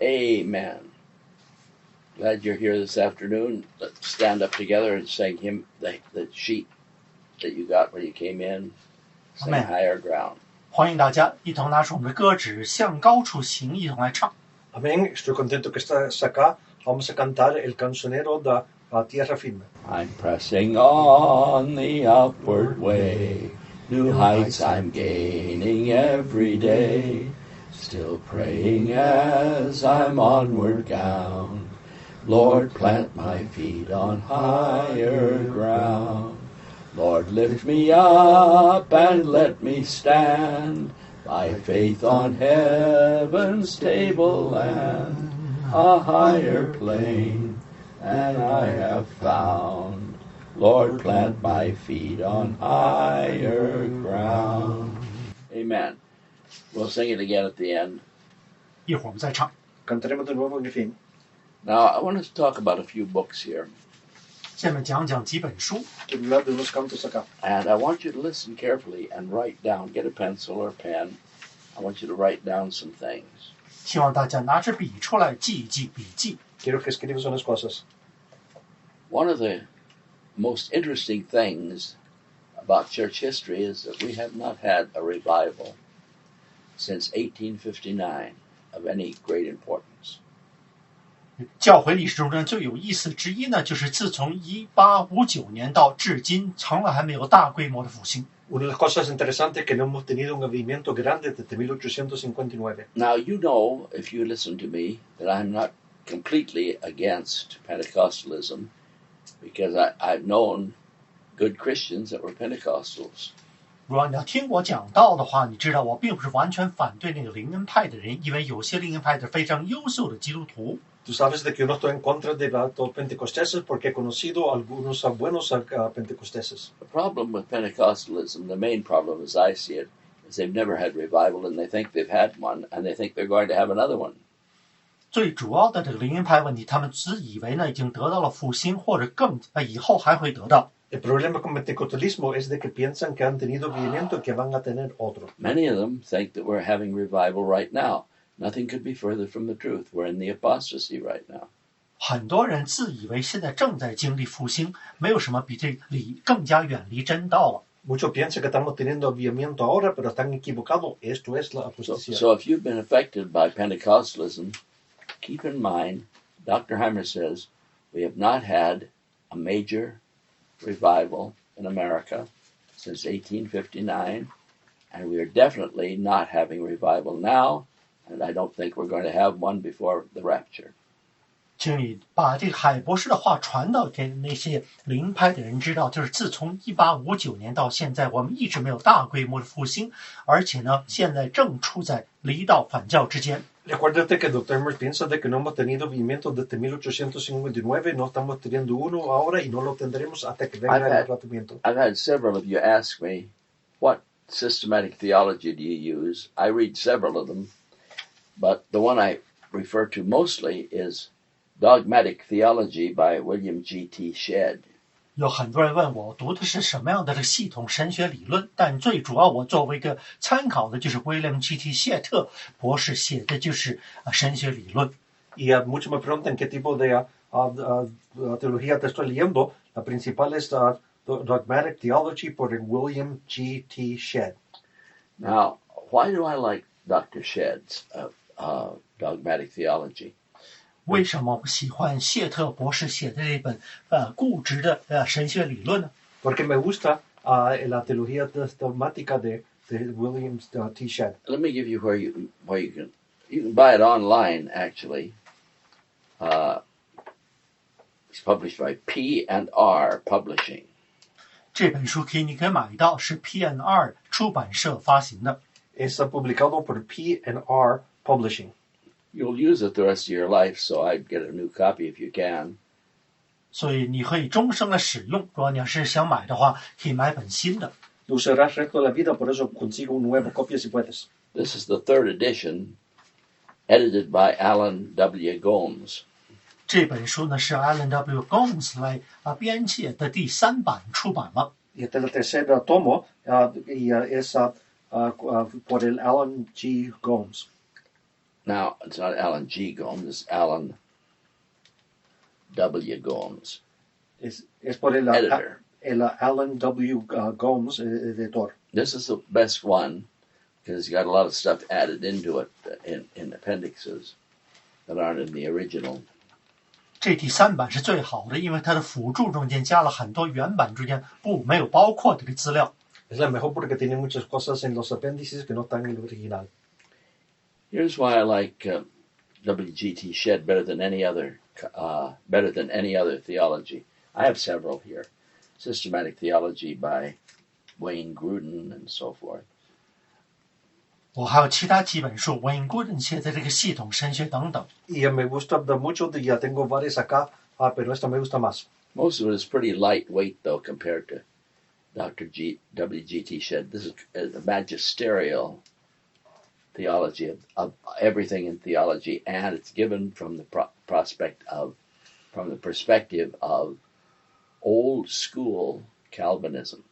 Amen. Glad you're here this afternoon. Let's stand up together and sing him the sheet that you got when you came in. Sing Amen. Higher Ground. 欢迎大家一同拿出我们的歌指向高处行，一同来唱。 Amén. Estoy contento que estás acá. Vamos a cantar el cancionero de Tierra Firme. I'm pressing on the upward way. New heights I'm gaining every day. Still praying as I'm onward bound. Lord, plant my feet on higher ground. Lord, lift me up and let me stand by faith on heaven's tableland, a higher plane than I have found. Lord, plant my feet on higher ground. Amen. We'll sing it again at the end. 一会儿我们再唱。 Cantaremos de nuevo en el fin. Now, I want us to talk about a few books here. 下面讲讲几本书， Quiero hablar de unos cantos acá. And I want you to listen carefully and write down, get a pencil or a pen. I want you to write down some things. 希望大家拿支笔出来记一记笔记。 Quiero que escribas unas cosas. One of the most interesting things about church history is that we have not had a revival since 1859 of any great importance. 教会历史中呢最有意思之一呢，就是自从1859年到至今，从来还没有大规模的复兴。 Una de las cosas interesantes es que no hemos tenido un avivamiento grande desde 1859. Now, you know, if you listen to me, that I'm not completely against Pentecostalism because I've known good Christians that were Pentecostals. 如果你要听我讲道的话，你知道我并不是完全反对那个灵恩派的人，因为有些灵恩派是非常优秀的基督徒。 Tú sabes de que yo no estoy en contra de los pentecosteses porque he conocido algunos buenos pentecosteses. The problem with Pentecostalism, the main problem as I see it, is they've never had revival and they think they've had one and they think they're going to have another one. 最主要的这个灵恩派问题，他们只以为呢已经得到了复兴，或者更以后还会得到。 El problema con el pentecostalismo es de que piensan que han tenido avivamiento y que van a tener otro. Many of them think that we're having revival right now. Nothing could be further from the truth. We're in the apostasy right now. 很多人自以为现在正在经历复兴，没有什么比这里更加远离真道了。 Muchos piensan que estamos teniendo avivamiento ahora, pero están equivocados. Esto es la apostasía. So if you've been affected by Pentecostalism, keep in mind, Dr. Hymers says, we have not had a major revival in America since 1859, and we are definitely not having revival now, and I don't think we're going to have one before the rapture. 请你把这个海博士的话传到给那些灵派的人知道，就是自从1859年到现在，我们一直没有大规模的复兴，而且呢，现在正处在离道反教之间。 Recuérdate que Dr. Hymers piensa de que no hemos tenido avivamiento desde 1859, no estamos teniendo uno ahora y no lo tendremos hasta que venga el arrebatamiento. I've had several of you ask me, what systematic theology do you use? I read several of them, but the one I refer to mostly is Dogmatic Theology by William G.T. Shedd. 有很多人问我读的是什么样的这个系统神学理论，但最主要我作为一个参考的就是 William G.T. 谢特博士写的就是神学理论。 Y muchos me preguntan qué tipo de teología te estoy leyendo. La principal es Dogmatic Theology por William G.T. Shedd. Now, why do I like Dr. Shedd's Dogmatic Theology? 为什么我喜欢谢特博士写的这本固执的神学理论呢？ Porque me gusta la teología dogmática de William T. Shedd. Let me give you where you can buy it online. Actually, it's published by P&R Publishing. 这本书你可以买到，是 P&R 出版社发行的。 Es publicado por P&R Publishing. You'll use it the rest of your life, so I'd get a new copy if you can. 所以你可以终生的使用。如果你要是想买的话，可以买本新的。 Lo usarás el resto de la vida, por eso consigo una nueva copia si puedes. This is the third edition, edited by Alan W. Gomes. 这本书呢是 Alan W. Gomes 来编写的第3版出版了。 Y este es el tercer tomo y es por el Alan G. Gomes. Now, it's not Alan G. Gomes, it's Alan W. Gomes, Es por editor. el Alan W. Gomes, editor. This is the best one because it's got a lot of stuff added into it in appendixes that aren't in the original. 这第3版是最好的，因为它的辅助中间加了很多原版中间没有包括的资料。Es la mejor porque tiene muchas cosas en los apéndices que no están en el original. Here's why I like W.G.T. Shedd better than any other theology. I have several here. Systematic Theology by Wayne Grudem and so forth. 我还有其他几本书 Wayne Grudem 写的这个系统神学等等。Y me gusta mucho, ya tengo varias acá, pero esta me gusta más. Most of it is pretty lightweight, though, compared to W.G.T. Shedd. This is a magisterial theology of everything in theology, and it's given from the perspective of old school Calvinism.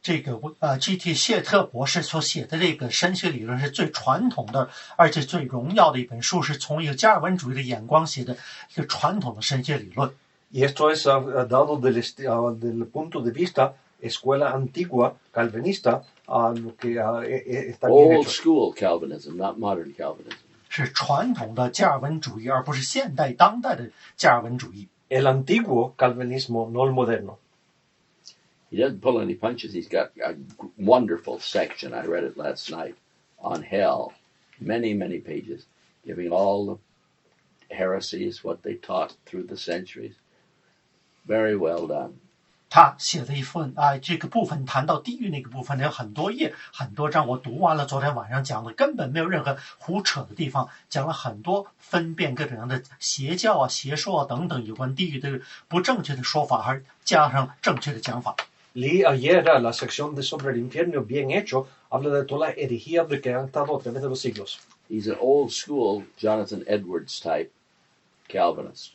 这个G.T. 谢特博士所写的这个神学理论是最传统的，而且最荣耀的一本书，是从一个加尔文主义的眼光写的一个传统的神学理论。Y esto es dado del punto de vista escuela antigua calvinista, lo que está bien Old hecho. school Calvinism, not modern Calvinism. 是传统的加尔文主义，而不是现代当代的加尔文主义。El antiguo calvinismo, no el moderno. He doesn't pull any punches. He's got a wonderful section. I read it last night on hell. Many, many pages, giving all the heresies, what they taught through the centuries. Very well done. 他写了一份这个部分谈到地狱那个部分有很多页很多章，我读完了，昨天晚上讲的根本没有任何胡扯的地方，讲了很多分辨各种样的邪教邪说等等有关地狱的不正确的说法，还加上正确的讲法。Leí ayer la sección sobre el infierno bien hecho, habla de toda la herejía que han estado a través de los siglos. He's an old school Jonathan Edwards type Calvinist.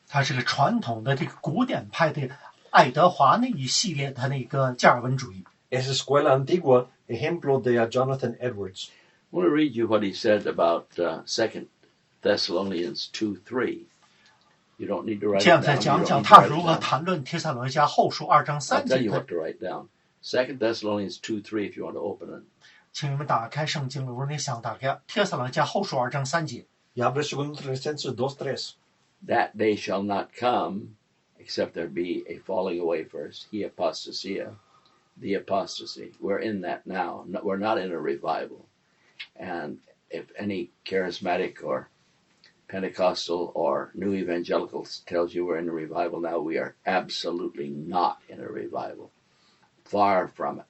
他是个传统的这个古典派的爱德华那一系列的那个加尔文主义。Es escuela antigua, ejemplo de Jonathan Edwards. I want to read you what he said about 2 Thessalonians 2:3. You don't need to write it down. 这样再讲讲他如何谈论帖撒罗尼迦后书2章3 I'll tell you 节。 what to write down. 2 Thessalonians 2:3 if you want to open it. 请你们打开圣经了，如果你想打开帖撒罗尼迦后书2章3节。 Y abre 2 Tesalonicenses 2:3. That day shall not come, except there be a falling away first, the apostasy. We're in that now. We're not in a revival. And if any charismatic or Pentecostal or New Evangelical tells you we're in a revival now, we are absolutely not in a revival. Far from it.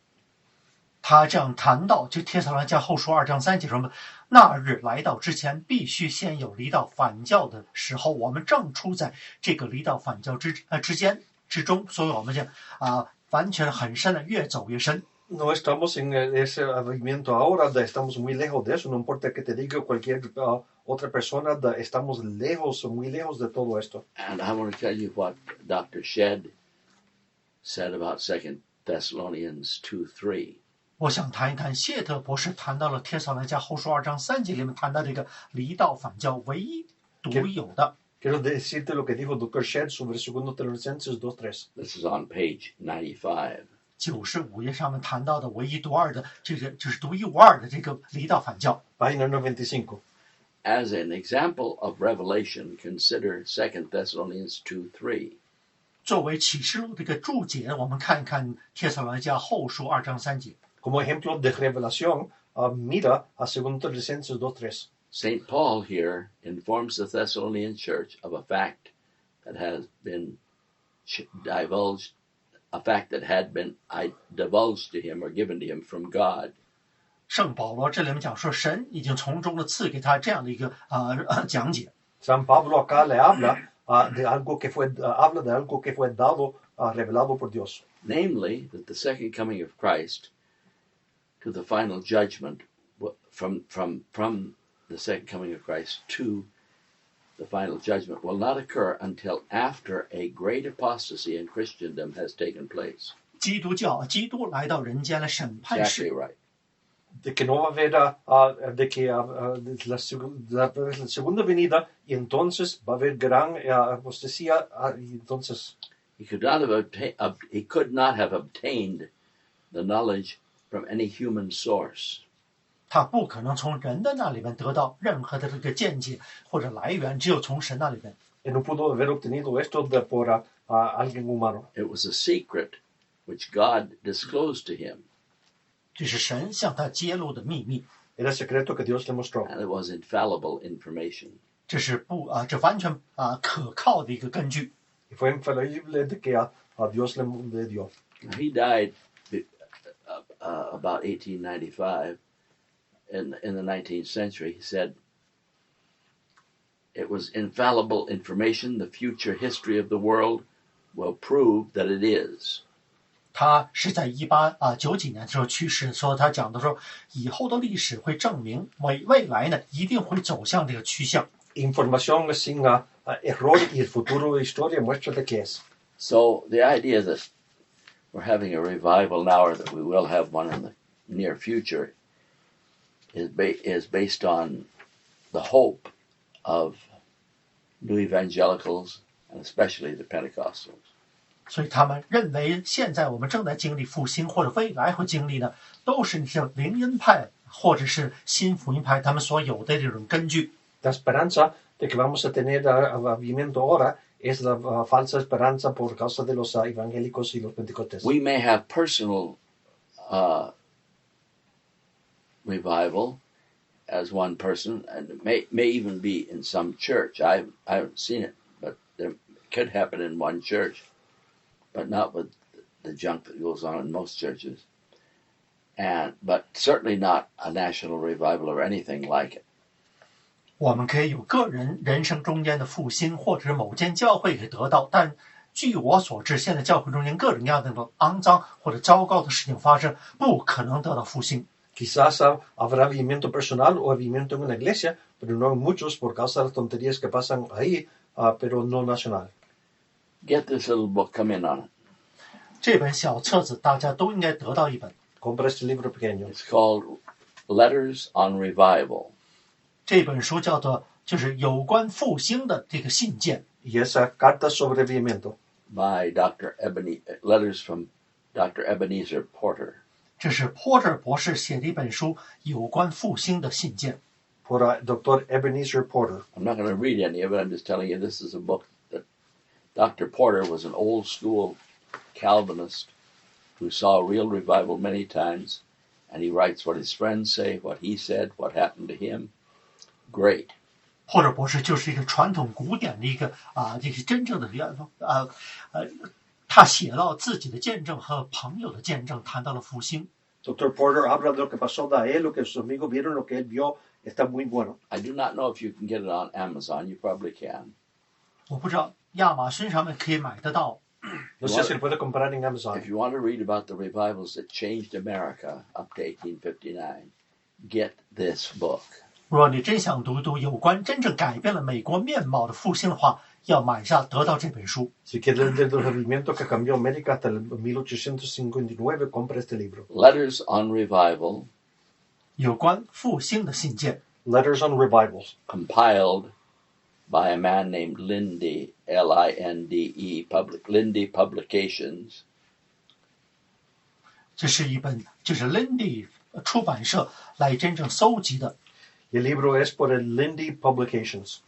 他这样谈到，就帖撒罗尼迦后书2章3节说么，那日来到之前，必须先有离道反教的时候。我们正处在这个离道反教之中，所以我们就完全很深的，越走越深。No estamos en ese movimiento ahora, estamos muy lejos de eso. No importa que te diga cualquier otra persona, estamos lejos, muy lejos de todo esto. And I want to tell you what Dr. Shedd said about 2 Thessalonians 2:3. 我想谈一谈谢特博士谈到了帖撒罗尼迦后书2章3节里面谈到这个离道反教唯一独有的。 Quiero decirte lo que dijo Dr. Shedd sobre 2 Tesalonicenses 2:3. This is on page 95. 95页上面谈到的唯一独二的，这个就是独一无二的这个离道反教。 Página 95. As an example of revelation, consider 2 Thessalonians 2:3. 作为启示录这个注解，我们看一看帖撒罗尼迦后书2章3节。 Como ejemplo de revelación, mira a 2 Tesalonicenses 2:3. St. Paul here informs the Thessalonian church of a fact that has been divulged, a fact that had been divulged to him or given to him from God. 圣保罗这里面讲说，神已经从中的赐给他这样的一个讲解。 San Pablo acá le habla de algo que fue dado, revelado por Dios. Namely, that the second coming of Christ to the final judgment, from the second coming of Christ to the final judgment, will not occur until after a great apostasy in Christendom has taken place. 基督来到人间来审判世。 Exactly right. de que no va a haber, de que la segunda venida, y entonces va a haber gran apostasía, y entonces he could not have obtained the knowledge from any human source. 他不可能从人的那里面得到任何的这个见解或者来源，只有从神那里面。no pudo haber obtenido esto por alguien humano. It was a secret which God disclosed to him. 这是神向他揭露的秘密。 Era secreto que Dios le mostró. And it was infallible information. 这是这完全可靠的一个根据。 Y fue infalible de que Dios le dio. He died about 1895 in the 19th century. He said it was infallible information. The future history of the world will prove that it is. 他是在1890几年的时候去世，说他讲的说，以后的历史会证明未来呢一定会走向这个趋向。 Información sin error y el futuro de historia muestra de que es. So the idea that we're having a revival now, or that we will have one in the near future, is based on the hope of new evangelicals, and especially the Pentecostals. 所以他们认为现在我们正在经历复兴，或者未来会经历的，都是像灵恩派或者是新福音派他们所有的这种根据。 La esperanza de que vamos a tener avivamiento ahora es la falsa esperanza por causa de los evangélicos y los pentecostés. We may have personal revival as one person, and it may even be in some church. I haven't seen it, but it could happen in one church, but not with the junk that goes on in most churches. But certainly not a national revival or anything like it. 我们可以有个人人生中间的复兴，或者是某间教会可以得到，但据我所知，现在教会中间各种各样的肮脏或者糟糕的事情发生，不可能得到复兴。 Quizás habrá avivamiento personal o avivamiento en una iglesia, pero no en muchos por causa de las tonterías que pasan ahí, pero no nacional. Get this little book, come in on it. 这本小册子大家都应该得到一本。 Compra este libro pequeño. It's called Letters on Revival. 这本书叫做就是有关复兴的这个信件。 Y es Cartas sobre avivamiento. By Letters from Dr. Ebenezer Porter. 这是 Porter 博士写的一本书，有关复兴的信件。 Por Dr. Ebenezer Porter. I'm not going to read any of it. I'm just telling you this is a book that Dr. Porter was an old school Calvinist who saw real revival many times, and he writes what his friends say, what he said, what happened to him. Great. Porter 博士就是一个传统古典的一个这个真正的他写到自己的见证和朋友的见证，谈到了复兴。 Dr. Porter habla de lo que pasó de él, lo que sus amigos vieron, lo que él vio. Está muy bueno. I do not know if you can get it on Amazon. You probably can. 我不知道亚马逊上面可以买得到。 No sé si lo puede comprar en Amazon. If you want to read about the revivals that changed America up to 1859, get this book. 如果你真想读一读有关真正改变了美国面貌的复兴的话，要买下得到这本书。 Si quieres leer del movimiento que cambió América hasta el 1859, compra este libro. Letters on Revival, 有关复兴的信件， Letters on Revivals, compiled by a man named Lindy, Linde, Lindy Publications. 这是一本就是 Lindy 出版社来真正搜集的。 y el libro es por el Lindy Publications.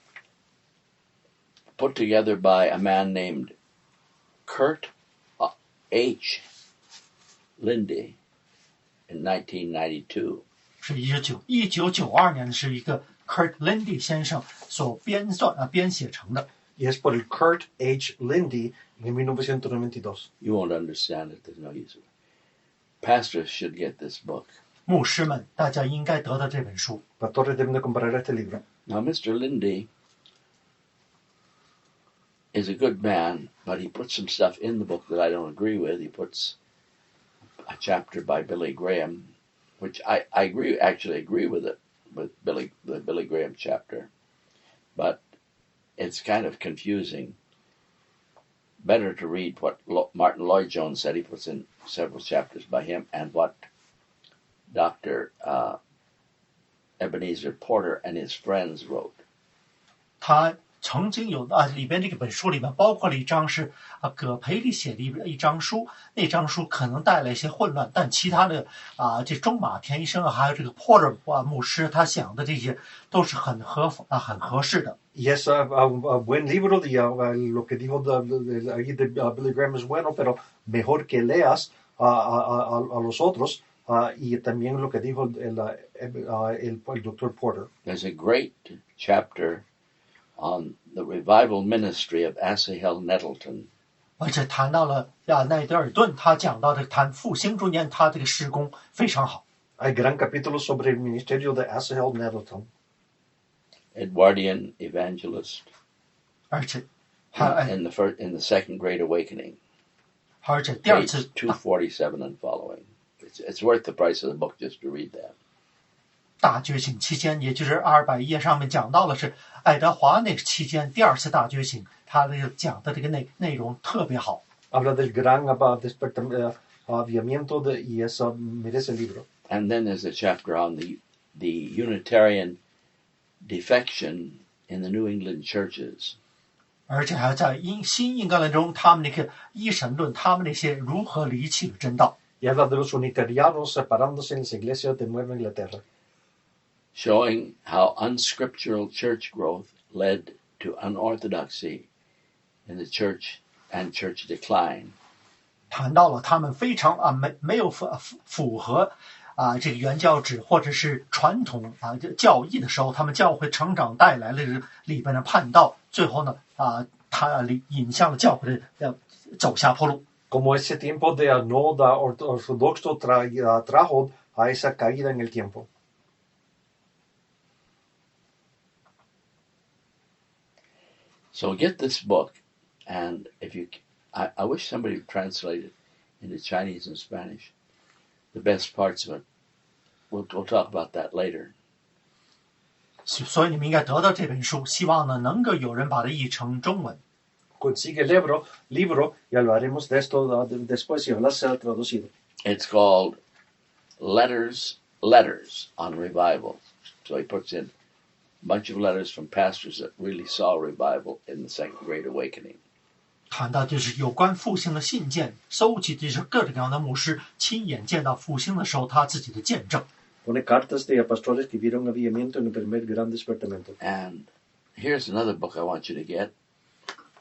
Put together by a man named Kurt H. Lindy in 1992. 是1992年是一个 Kurt Lindy 先生所编写成的。 Y es por el Kurt H. Lindy en 1992. You won't understand it. There's no use of it. Pastors should get this book. 牧师们，大家应该得到这本书。 Pastores deben de comprar este libro. Now, Mr. Lindy is a good man, but he puts some stuff in the book that I don't agree with. He puts a chapter by Billy Graham, which I actually agree with it, with the Billy Graham chapter, but it's kind of confusing. Better to read what Martin Lloyd-Jones said. He puts in several chapters by him, and what Dr. Ebenezer Porter and his friends wrote. 他曾经有里边这个本书里面包括了一章是葛培理写的一章书，那章书可能带来一些混乱，但其他的这中马田医生还有这个 Porter 牧师他想的这些都是很合适的。Yes, buen libro, lo que dijo ahí de Billy Graham es bueno, pero mejor que leas a los otros y también lo que dijo el Dr. Porter. There's a great chapter on the revival ministry of Asahel Nettleton. 而且谈到了奈德尔顿，他讲到的谈复兴中间，他这个事工非常好。Hay gran capítulo sobre el ministerio de Asahel Nettleton. Edwardian evangelist 而且 in the second Great Awakening. 而且第二 Page 次247 and following. It's worth the price of the book just to read that. 大觉醒期间，也就是200页上面讲到了是爱德华那个期间第二次大觉醒，他这个讲的这个内容特别好。Habla del gran avivamiento y eso merece el libro. And then there's a chapter on the Unitarian defection in the New England churches. 而且还在新英格兰中，他们那个一神论，他们那些如何离弃了真道。Y habla de los unitarianos separándose en las iglesias de Nueva Inglaterra. Showing how unscriptural church growth led to unorthodoxy in the church and church decline. 谈到了他们非常没有符合这个原教旨或者是传统教义的时候，他们教会成长带来了里边的叛道，最后呢他引向了教会的走下坡路。Como ese tiempo de no ortodoxo trajo a esa caída en el tiempo. So get this book, and if I wish somebody would translate it into Chinese and Spanish. The best parts of it. We'll talk about that later. 所以你们应该得到这本书，希望呢能够有人把它译成中文。Consigue el libro y hablaremos de esto después y ojalá sea traducido. It's called Letters on Revival. So he puts in a bunch of letters from pastors that really saw revival in the Second Great Awakening. 谈到就是有关复兴的信件，搜集的是各种各样的牧师亲眼见到复兴的时候他自己的见证。Pone cartas de pastores que vieron avivamiento en el primer gran despertamiento. And here's another book I want you to get.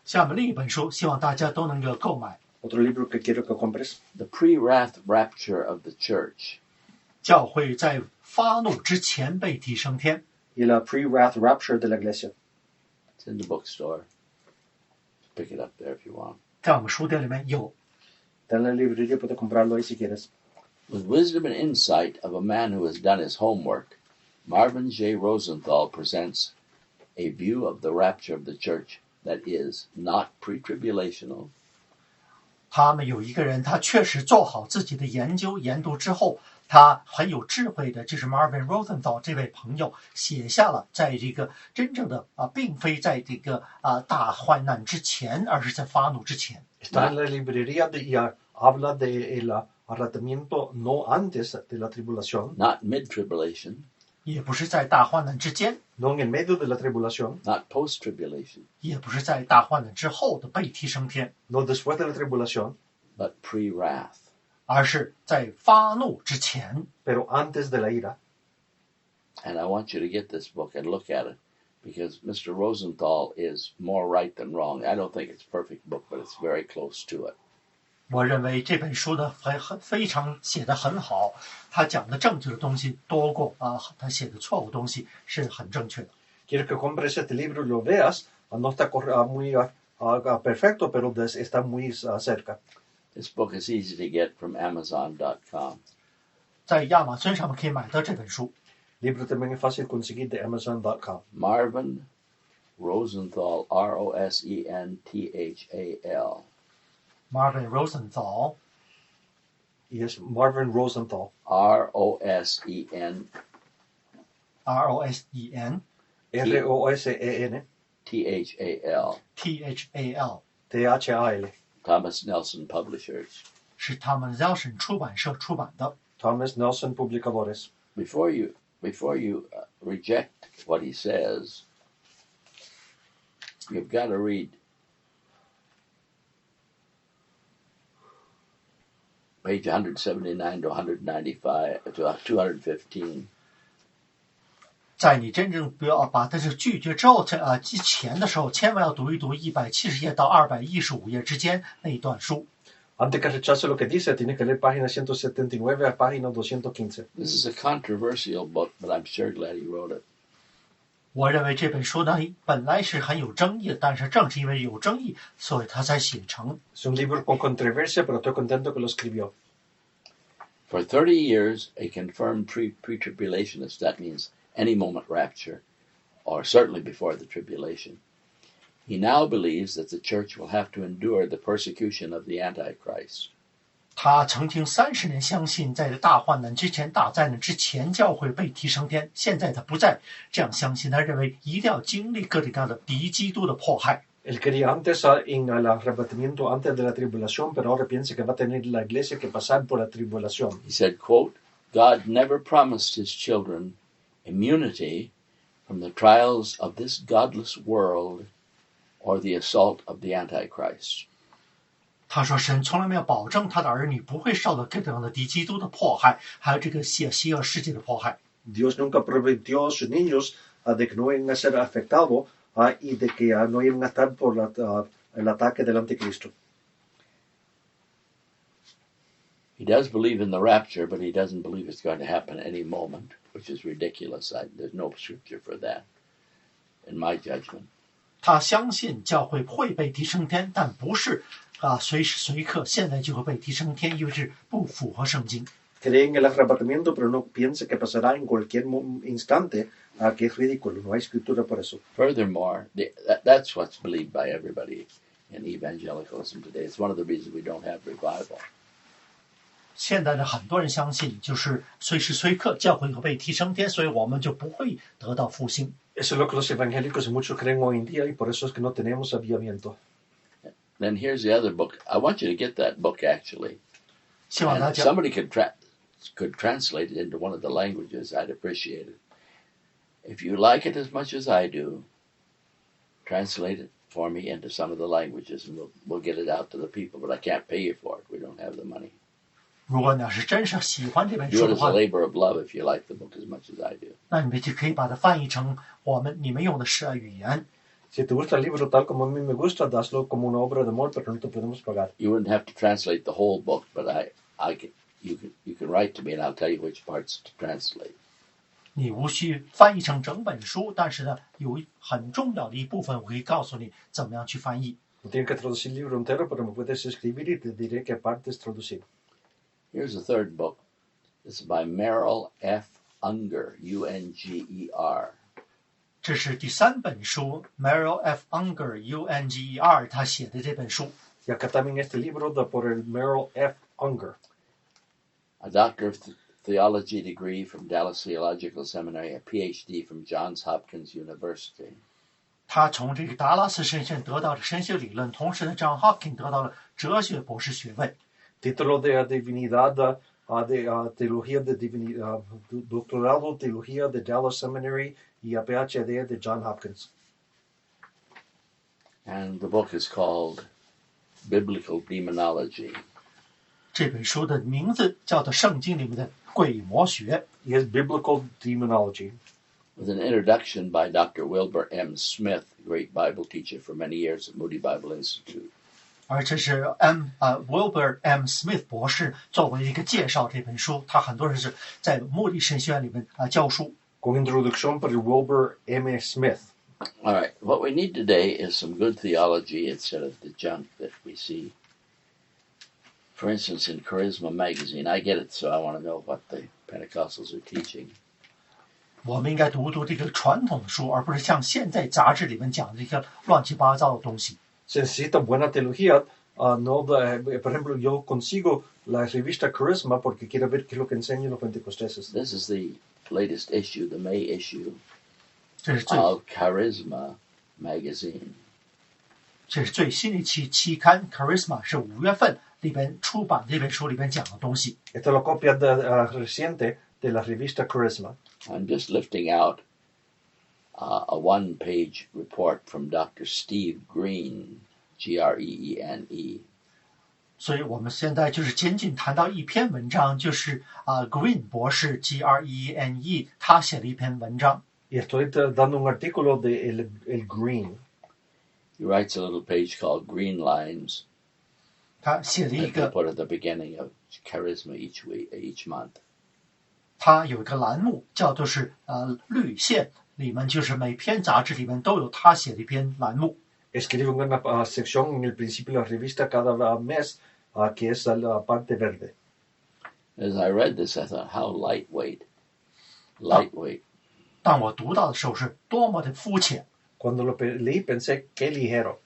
下面另一本书，希望大家都能够购买。Otro libro que quiero que compres. The Pre-Wrath Rapture of the Church. 教会在发怒之前被提升天。Y la Pre-Wrath Rapture de la Iglesia. It's in the bookstore. Pick it up there if you want. 在我们书店里面有。Está en la librería, puedes comprarlo ahí si quieres. With wisdom and insight of a man who has done his homework, Marvin J. Rosenthal presents a view of the rapture of the church that is not pre-tribulational. 他们有一个人，他确实做好自己的研读之后，他很有智慧的，就是 Marvin Rosenthal 这位朋友写下了，在这个真正的并非在这个大患难之前，而是在发怒之前。Está en la librería y habla de el arrebatamiento no antes de la tribulación. Not mid-tribulation. 也不是在大患难之间。No en el medio de la tribulación. Not post-tribulation. 也不是在大患难之后的被提升天。No después de la tribulación. But pre-wrath. 而是在发怒之前。Pero antes de la ira. And I want you to get this book and look at it, because Mr. Rosenthal is more right than wrong. I don't think it's a perfect book, but it's very close to it. 我认为这本书呢非常写得很好，他讲的正确的东西多过他写的错误东西是很正确的。Quiero que compres este libro y lo veas. No está muy perfecto, pero está muy cerca. This book is easy to get from Amazon.com. 在亚马逊上面可以买到这本书。Libro también es fácil conseguir de Amazon.com. Marvin Rosenthal, Rosenthal. Marvin Rosenthal. Yes, Marvin Rosenthal. Rosen. Rosen. Rosen. Thal. Thal. Thal. Thomas Nelson Publishers. 是他们 Nelson 出版社出版的。Thomas Nelson Publicadores. Before you reject what he says, you've got to read page 179 to 195 to 215. 在你真正不要把它是拒绝之后，之前的时候，千万要读一读170页到215页之间那一段书。Antes que rechace lo que dice, tiene que leer página 179 a página 215. This is a controversial book, but I'm sure glad he wrote it. 我认为这本书呢本来是很有争议的，但是正是因为有争议，所以他才写成。Es un libro con controversia, pero estoy contento que lo escribió. For 30 years, a confirmed pre-tribulationist, that means any moment rapture, or certainly before the tribulation. He now believes that the church will have to endure the persecution of the Antichrist. 他曾经30年相信，在大患难之前、大灾难之前，教会被提升天。现在他不再这样相信，他认为一定要经历各种各样的敌基督的迫害。Él creía antes en el arrebatamiento antes de la tribulación, pero ahora piensa que va a tener la iglesia que pasar por la tribulación. He said, quote, God never promised his children immunity from the trials of this godless world or the assault of the Antichrist. 他说，神从来没有保证他的儿女不会受到各种的敌基督的迫害，还有这个邪恶世界的迫害。Dios nunca prometió a sus niños de que no iban a ser afectados y de que no iban a estar por el ataque del anticristo. He does believe in the rapture, but he doesn't believe it's going to happen any moment, which is ridiculous. There's no scripture for that, in my judgment. 他相信教会会被提升天，但不是随时随刻现在就会被提升天，因为是不符合圣经。Cree en el arrebatamiento, pero no piensa que pasará en cualquier instante, que es ridículo. No hay escritura por eso. Furthermore, that's what's believed by everybody in evangelicalism today. It's one of the reasons we don't have revival. 现在的很多人相信，就是随时随刻教会会被提升天，所以我们就不会得到复兴。Eso es lo que los evangélicos y muchos creen hoy en día, y por eso es que no tenemos avivamiento. Then here's the other book. I want you to get that book, actually. 希望大 And if 家 somebody could translate it into one of the languages, I'd appreciate it. If you like it as much as I do, translate it for me into some of the languages, and we'll get it out to the people. But I can't pay you for it. We don't have the money. 如果你要是真是喜欢这本 Do 书 it 的 as 话 a，labor of love if you like the book as much as I do. 那你们就可以把它翻译成你们用的是语言。Si te gusta el libro tal como a mí me gusta, hazlo como una obra de amor, pero no te podemos pagar. You wouldn't have to translate the whole book, but you can write to me and I'll tell you which parts to translate. 你无需翻译成整本书，但是呢，有很重要的一部分我可以告诉你怎么样去翻译。No tienes que traducir el libro entero, pero me puedes escribir y te diré qué partes traducir. Here's the third book. This is by Merrill F. Unger, U-N-G-E-R. 这是第3本书 ，Merrill F. Unger U-N-G-E-R 他写的这本书。Y acá también este libro por el Merrill F. Unger. A Doctor of Theology degree from Dallas Theological Seminary, a PhD from Johns Hopkins University. 他从这个达拉斯神学院得到了神学理论，同时呢，John Hopkins 得到了哲学博士学位。Título de divinidad, de teología de divinidad, doctorado teología de Dallas Seminary y a PhD de Johns Hopkins. And the book is called Biblical Demonology. 这本书的名字叫做《圣经里面的鬼魔学》。Y es Biblical Demonology. With an introduction by Dr. Wilbur M. Smith, great Bible teacher for many years at Moody Bible Institute. 而这是Wilbur M. Smith 博士作为一个介绍这本书，他很多人是在穆迪神学院里面教书。Con introducción por Wilbur M. Smith. All right, what we need today is some good theology instead of the junk that we see. For instance, in Charisma magazine, I get it, so I want to know what the Pentecostals are teaching. 我们应该读读这个传统的书，而不是像现在杂志里面讲的这个乱七八糟的东西。Se necesita buena teología. No, por ejemplo, yo consigo la revista Charisma porque quiero ver qué es lo que enseñan los pentecosteses. This is the latest issue, the May issue 这是最 of Charisma magazine. 这是最新的一期期刊 Charisma 是5月份里边出版这本书里边讲的东西。 Esta es la copia reciente de la revista Charisma. I'm just lifting out a one-page report from Dr. Steve Green, Greene. 所以我们现在就是仅仅谈到一篇文章，就是Green 博士 Greene 他写了一篇文章。 Y estoy dando un artículo de el Green. He writes a little page called Green Lines 他写了一 that they 个， put at the beginning of Charisma each month. 他有一个栏目叫做是绿线，里面就是每篇杂志里面都有他写的一篇栏目。 Escribe una sección en el principio de la revista cada mes, que es la parte verde. As I read this, I thought, how lightweight. 当我读到的时候是多么的肤浅。 Cuando lo leí pensé, qué ligero.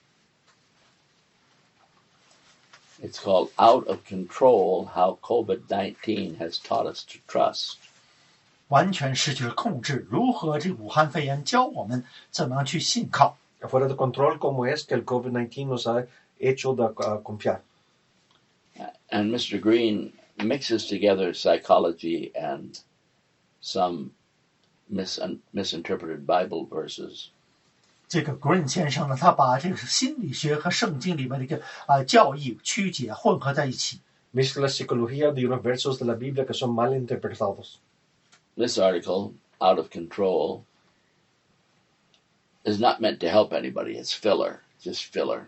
It's called Out of Control, How COVID-19 Has Taught Us to Trust. 完全失去了控制，如何这武汉肺炎教我们怎么样去信靠？ Fuera de control como es que el COVID-19 nos ha hecho de confiar. And Mr. Green mixes together psychology and some misinterpreted Bible verses. 这个 Green 先生呢，他把这个心理学和圣经里面的一个教义曲解混合在一起。 Mezcla la psicología de unos versos de la Biblia que son mal interpretados. This article, Out of Control, is not meant to help anybody. It's filler, just filler.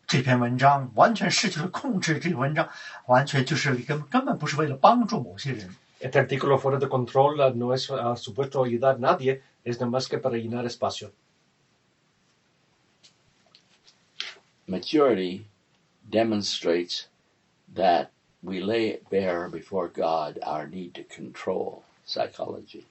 这篇文章完全失去了控制，这个文章完全就是根本不是为了帮助某些人。 Este artículo fuera de control no es supuesto ayudar a nadie, es nada más que para llenar espacio. Maturity demonstrates that we lay bare before God our need to control psychology.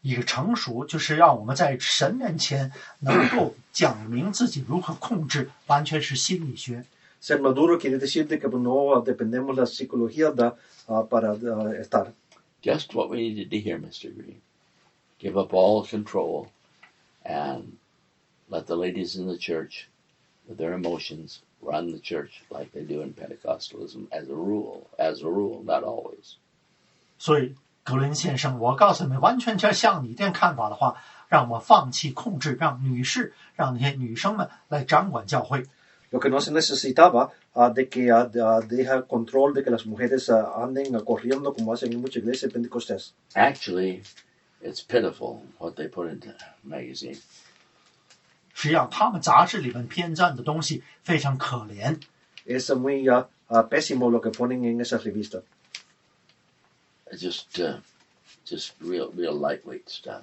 一个成熟就是让我们在神面前能够讲明自己如何控制，完全是心理学。 Ser maduro quiere decir de que no dependemos de la psicología para estar. Just what we needed to hear, Mr. Green. Give up all control and let the ladies in the church, with their emotions, run the church like they do in Pentecostalism as a rule, not always. 所以格伦先生，我告诉你们，完全像你这样看法的话，让我们放弃控制，让那些女生们来掌管教会。 Lo que no se necesitaba de que deja control de que las mujeres anden corriendo como hacen en muchas iglesias pentecostales. Actually, it's pitiful what they put into magazine. 实际上，他们杂志里面编撰的东西非常可怜。 Es muy pésimo lo que ponen en esa revista. It's just real lightweight stuff.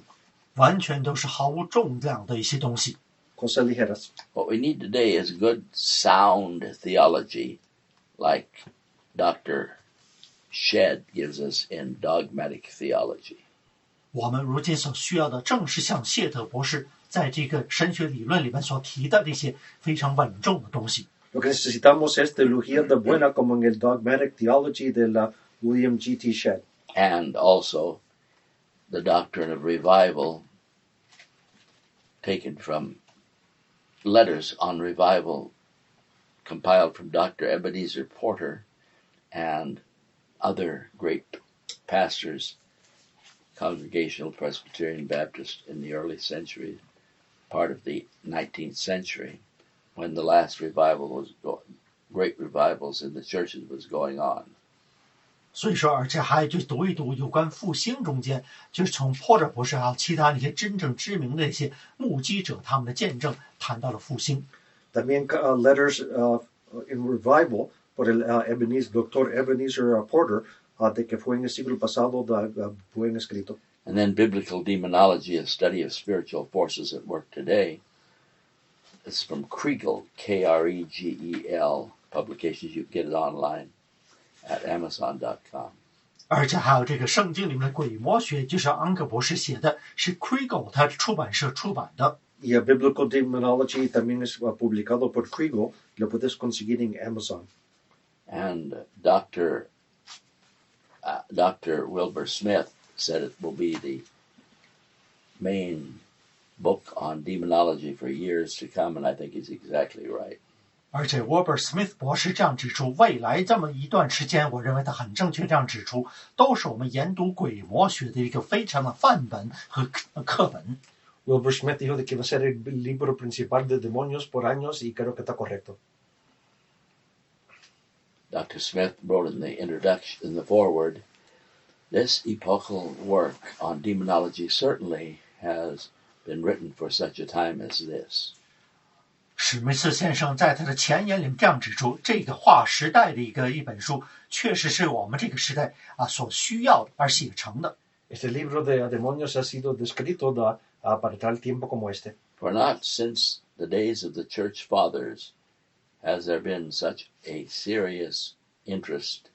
完全都是毫无重量的一些东西。 Cosas ligeras. What we need today is good, sound theology, like Dr. Shedd gives us in dogmatic theology. 我们如今所需要的，正是像谢特博士在这个神学理论里面所提的这些非常稳重的东西。 Lo que necesitamos es teología de buena como en el dogmatic theology de la William G.T. Shedd. And also the doctrine of revival taken from letters on revival compiled from Dr. Ebenezer Porter and other great pastors, Congregational Presbyterian Baptist in the early century, part of the 19th century, when the last revival was great revivals in the churches was going on. 所以说，而且还就读一读有关复兴中间，就是从波特博士还有其他那些真正知名的一些目击者他们的见证，谈到了复兴。 También letters in revival por el Dr. Ebenezer Porter, de que fue en el siglo pasado, buen escrito. And then biblical demonology, a study of spiritual forces at work today. It's from Kriegel, Kregel, publications. You can get it online at Amazon.com. 而且还有这个圣经里面的鬼魔学，就是安格博士写的，是 Kriegel 他出版社出版的。 Y Biblical Demonology también es publicado por Kriegel, lo puedes conseguir en Amazon. And Dr. Wilbur Smith said it will be the main book on demonology for years to come, and I think he's exactly right. 而且 Robert Smith 博士这样指出，未来这么一段时间，我认为他很正确这样指出，都是我们研读鬼魔学的一个非常的范本和课本。Wilbur Smith dijo de que va a ser el libro principal de demonios por años y creo que está correcto. Dr. Smith wrote in the introduction, in the foreword, this epochal work on demonology certainly has been written for such a time as this. 史密斯先生在他的前言里面这样指出，这个划时代的一本书，确实是我们这个时代所需要的而写成的。Este libro de demonios ha sido descrito para tal tiempo como este. For not since the days of the church fathers has there been such a serious interest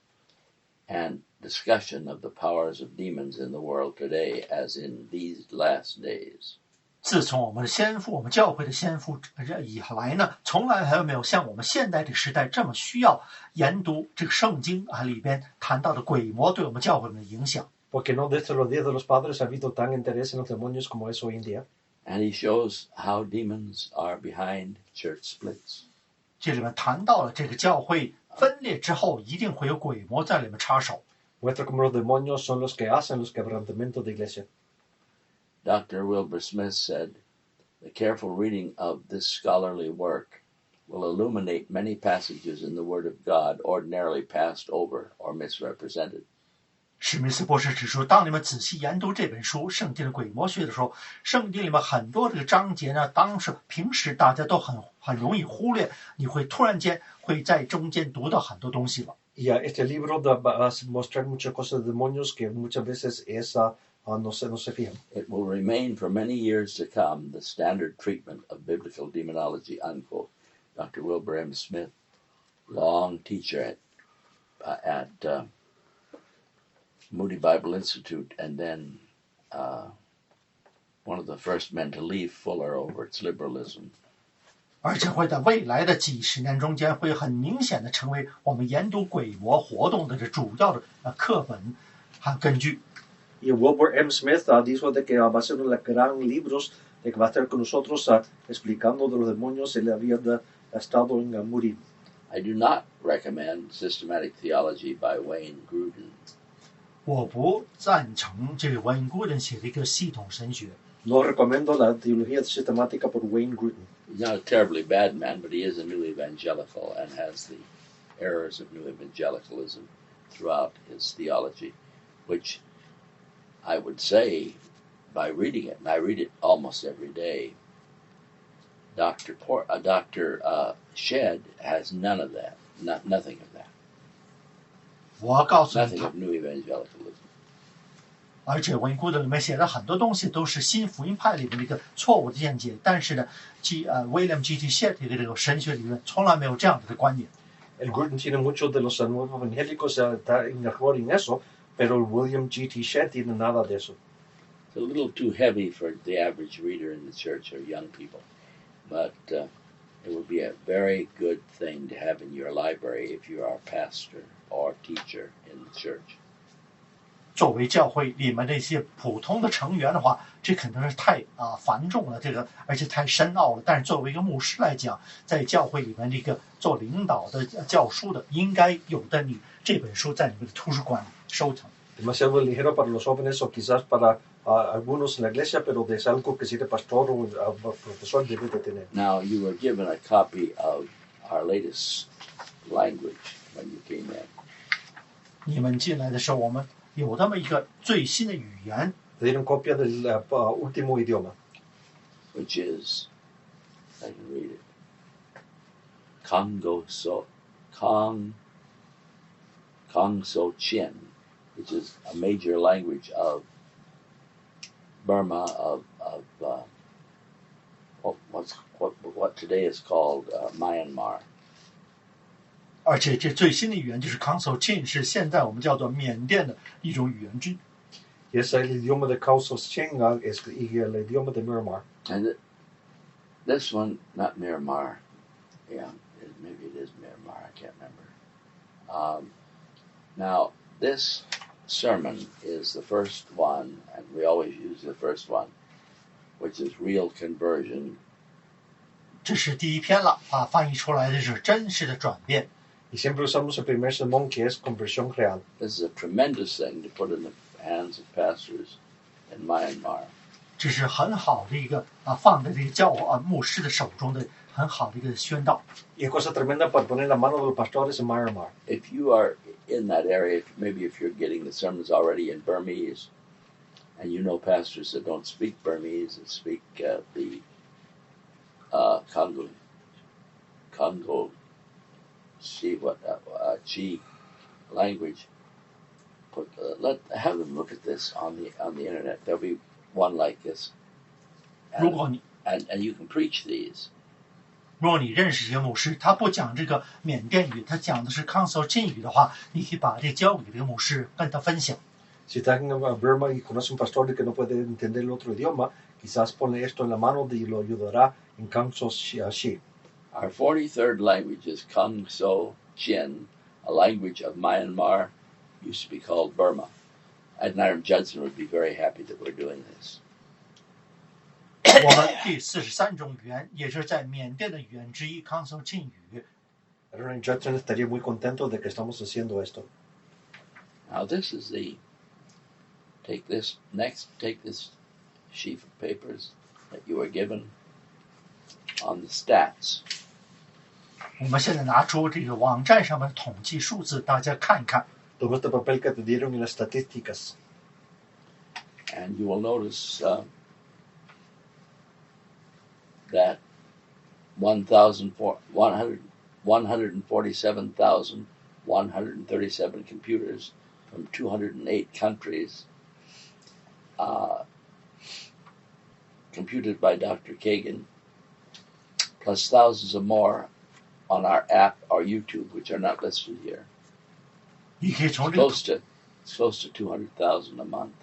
and discussion of the powers of demons in the world today as in these last days. 自从我们的先父，我们教会的先父以来呢，从来还没有像我们现代这个时代这么需要研读这个圣经里边谈到的鬼魔对我们教会的影响。Porque no desde los días de los padres ha habido tan interés en los demonios como es hoy en día. And he shows how demons are behind church splits. 这里面谈到了这个教会分裂之后，一定会有鬼魔在里面插手。Muestra como los demonios son los que hacen los quebrantamientos de iglesia. Dr. Wilbur Smith said, the careful reading of this scholarly work will illuminate many passages in the Word of God ordinarily passed over or misrepresented. 史密斯博士指出，当你们仔细研读这本书《圣经的鬼魔学》的时候，圣经里面很多这个章节呢，当时平时大家都很容易忽略，你会突然间会在中间读到很多东西了。Y este libro va a mostrar muchas cosas de demonios que muchas veces no se fijan. It will remain for many years to come the standard treatment of biblical demonology, unquote. Dr. Wilbur M. Smith, long teacher at Moody Bible Institute, and then one of the first men to leave Fuller over its liberalism. 而且会在未来的几十年中间，会很明显的成为我们研读鬼魔活动的这主要的课本和根据。Y Wilbur M. Smith dijo de que va a ser uno de los grandes libros de que va a estar con nosotros explicando de los demonios. Él había estado en Moody. I do not recommend systematic theology by Wayne Grudem. 我不赞成这个Wayne Grudem写的一个系统神学。No recomiendo la teología sistemática por Wayne Grudem. He's not a terribly bad man, but he is a new evangelical and has the errors of new evangelicalism throughout his theology, which I would say by reading it, and I read it almost every day, Dr. Shedd has none of that, nothing of that. 我告诉你 Nothing of new evangelicalism. 而且文库的里面写的很多东西都是新福音派里面的一个错误的见解，但是呢，William G.T. Shedd 的这个神学理论从来没有这样的观点。El Grudem tiene muchos de los nuevos evangélicos está en error en eso, pero William G.T. Shedd tiene nada de eso. It's a little too heavy for the average reader in the church or young people, but it would be a very good thing to have in your library if you are a pastor or teacher in the church. 作为教会里面的一些普通的成员的话，这可能是太繁重了，这个而且太深奥了。但是作为一个牧师来讲，在教会里面的一个做领导的教书的，应该有的你这本书在你们的图书馆收藏。Demasiado ligero para los jóvenes o quizás para algunos en la iglesia, pero es algo que si el pastor o el profesor debe de tener. Now, you were given a copy of our latest language when you came in. 你们进来的时候，我们有那么一个最新的语言。Te dieron copia del último idioma. Which is, I can read it, Kong So Chin, which is a major language of Burma, of what today is called Myanmar. 而且这最新的语言就是 Council Chin， 是现在我们叫做缅甸的一种语言之。Y es el idioma de Council Chin y el idioma de Myanmar. And this one, not Myanmar, yeah, maybe it is Myanmar, I can't remember. Now, this sermon is the first one, and we always use the first one, which is real conversion 这是第一篇了啊，翻译出来的是真实的转变。Y siempre usamos el primer sermón que es conversión real. This is a tremendous thing to put in the hands of pastors in Myanmar. 这是很好的一个放在这个牧师的手中的很好的一个宣道。Y es cosa tremenda para poner la mano de los pastores en Myanmar. If you are in that area, maybe if you're getting the sermons already in Burmese, and you know pastors that don't speak Burmese and speak the Congo Chi language, have them look at this on the internet. There'll be one like this, 如果你 and you can preach these. 如果你认识一些牧师，他不讲这个缅甸语，他讲的是康索晋语的话，你可以把这交给这个牧师，跟他分享。Si estás en Burma y conoces un pastor que no puede entender el otro idioma, quizás ponle esto en la mano y lo ayudará en Kangso Shi. Our 43rd language is Kangso Chin, a language of Myanmar, used to be called Burma. Admiral Judson would be very happy that we're doing this. 我们第43种语言也是在缅甸的语言之一康索晋语。Admiral Judson estaría muy contento de que estamos haciendo esto. Now this is take this sheaf of papers that you were given on the stats. 我们现在拿出这个网站上面的统计数字，大家看一看。Toma este papel que te dieron en las estadísticas. And you will notice that 147,137 computers from 208 countries, computed by Dr. Kagan, plus thousands of more on our app or YouTube, which are not listed here. 你可以从这个 It's close to 200,000 a month.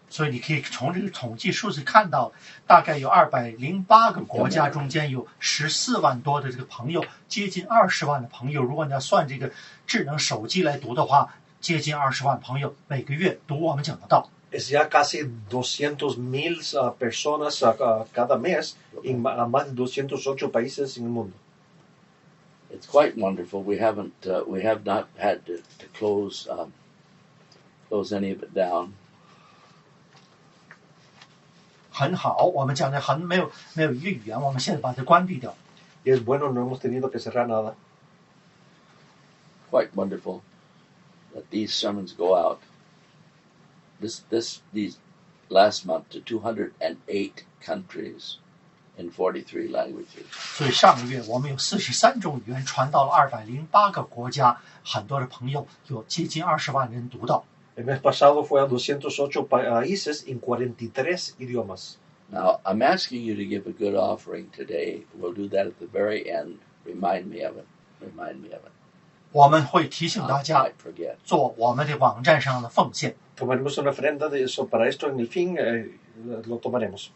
所以你可以从这个统计数字看到，大概有208个国家，中间有14万多的这个朋友，接近20万的朋友。如果你要算这个智能手机来读的话，接近20万朋友每个月读我们讲的道。Es ya casi 200,000 personas cada mes en más de 208 países en el mundo. It's quite wonderful. We have not had to close any of it down. 很好，我们讲的没有一个语言，我们现在把它关闭掉。Y es bueno, no hemos tenido que cerrar nada. Quite wonderful that these sermons go out. These last month to 208 countries in 43 languages. 所以上个月我们有43种语言传到了208个国家，很多的朋友有接近20万人读到。El mes pasado fue a 208 países en 43 idiomas. Now, I'm asking you to give a good offering today. We'll do that at the very end. Remind me of it. 我们会提醒大 I 家 might forget. 做我们的网站上的奉献。 Tomaremos una ofrenda de eso. Para esto, en el fin, lo tomaremos.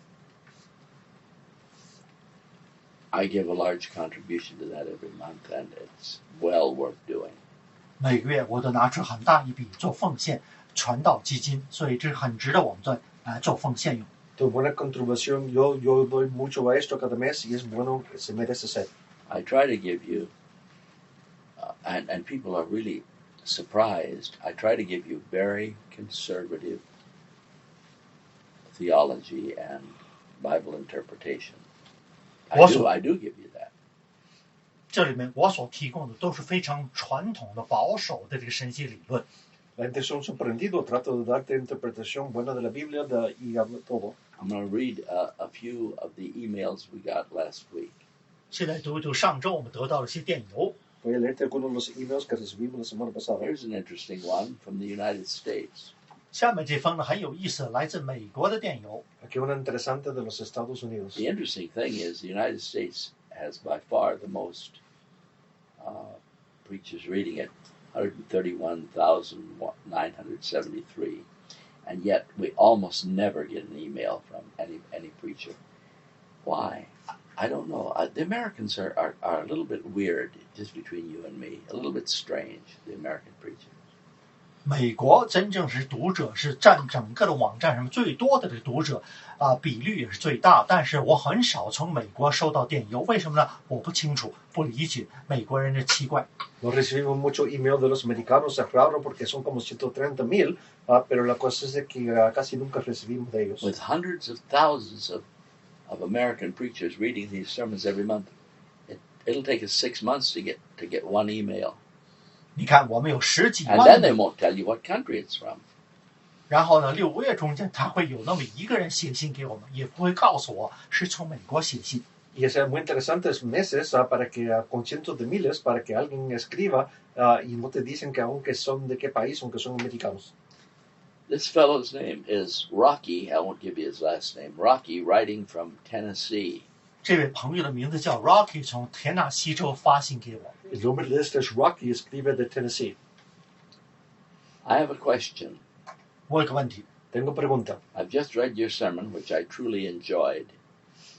I give a large contribution to that every month, and it's well worth doing. 每个月我都拿出很大一笔做奉献，传道基金，所以这很值得我们做奉献用。 Tu buena contribución, yo doy mucho a esto cada mes y es bueno, se merece ser. I try to give you, and people are really surprised, I try to give you very conservative theology and Bible interpretation. I do give you that. 这里面我所提供的都是非常传统的保守的这个神学理论。 La gente son sorprendidos, trato de darte interpretación buena de la Biblia y hablo todo. I'm going to read a few of the emails we got last week. 现在读一读上周我们得到的一些电邮。 Voy a leerte algunos de los emails que recibimos la semana pasada. Here's an interesting one from the United States. 下面这封呢很有意思，来自美国的电邮。 Aquí una interesante de los Estados Unidos. The interesting thing is the United States has by far the most preachers reading it, 131,973. And yet we almost never get an email from any preacher. Why? I don't know. The Americans are a little bit weird, just between you and me, a little bit strange, the American preachers. 美国真正是读者是占整个的网站上最多的这个读者比率也是最大，但是我很少从美国收到电邮，为什么呢？我不清楚，不理解美国人的奇怪。No recibimos mucho email de los americanos, es raro porque son como 130,000, pero la cosa es que casi nunca recibimos de ellos. With hundreds of thousands of American preachers reading these sermons every month, it'll take us 6 months to get one email. 你看，我们有10几 And 万 then 的 they won't tell you what country it's from. 然后呢，6个月中间他会有那么一个人写信给我们，也不会告诉我是从美国写信。Y es muy interesante meses para que con cientos de miles para que alguien escriba y no te dicen que aunque son de qué país, aunque son americanos. This fellow's name is Rocky. I won't give you his last name. Rocky, writing from Tennessee. 这位朋友的名字叫 Rocky， 从田纳西州发信给我。El nombre de este es Rocky, escribe de Tennessee. I have a question. 我有个问题， Tengo pregunta. I've just read your sermon, which I truly enjoyed.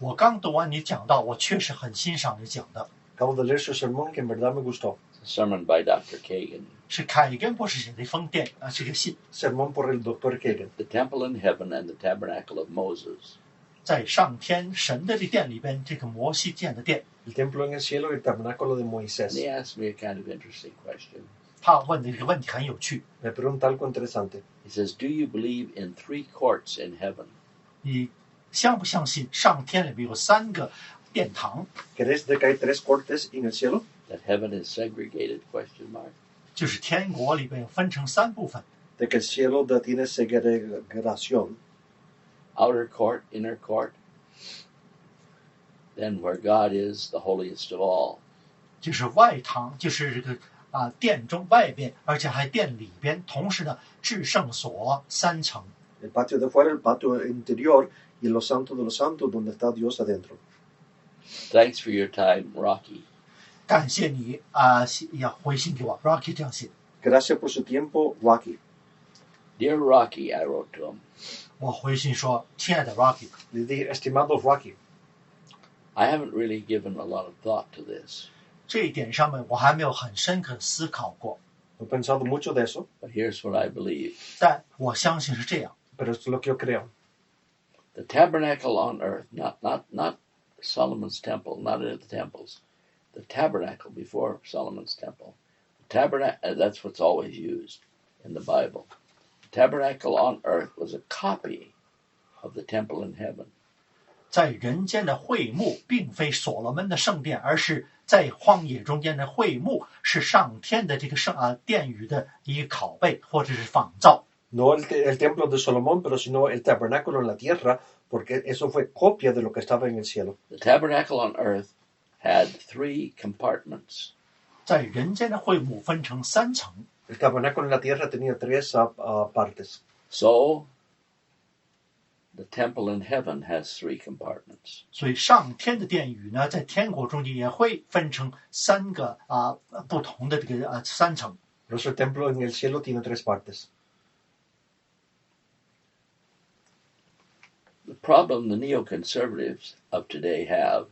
我刚读完你讲到，我确实很欣赏你讲的， Acabo de leer su sermón que en verdad me gustó. It's a sermon by Dr. Kagan. 是凯根博士写的一封这个信， Sermón por el doctor Kagan. The temple in heaven and the tabernacle of Moses. 在上天神的殿里边，这个摩西建的殿。 El templo en el cielo y el tabernáculo de And Moisés. he asked me a kind of interesting question. 他问的这个问题很有趣， Me pregunta algo interesante. He says, do you believe in 3 courts in heaven? 你相不相信上天里面有3个殿堂？ ¿Crees de que hay 3 cortes en el cielo? That heaven is segregated? Question mark. 就是天国里边分成3部分， De que el cielo tiene segregación. Outer court, inner court. Then where God is, the holiest of all. 就是外堂，就是这个殿中外边，而且还殿里边，同时呢，至圣所3层。 El patio de fuera, el patio interior y los santos de los santos donde está Dios adentro. Thanks for your time, Rocky. 感谢你要回信给我 ，Rocky 这样写。 Gracias por su tiempo, Rocky. Dear Rocky, I wrote to him, 我回信说，亲爱的 Rocky， Le dije, estimado Rocky, I haven't really given a lot of thought to this, 这一点上面我还没有很深刻思考过， no he pensado mucho de eso, but here's what I believe. 但我相信是这样。 pero esto es lo que yo creo. The tabernacle on earth, not Solomon's temple, not in the temples. The tabernacle before Solomon's temple. The tabernacle, that's what's always used in the Bible. The tabernacle on earth was a copy of the temple in heaven. 在人间的会幕并非所罗门的圣殿，而是在荒野中间的会幕是上天的这个殿宇的一个拷贝或者是仿造。 No el templo de Salomón, pero sino el tabernáculo en la tierra, porque eso fue copia de lo que estaba en el cielo. The tabernacle on earth had 3 compartments. 在人间的会幕分成3层， El tabernáculo en la tierra tenía 3 partes. So the temple in heaven has 3 compartments. 所以上天的殿宇呢，在天国中间也会分成3个不同的这个3层。 Por eso el templo en el cielo tiene 3 partes. The problem the neoconservatives of today have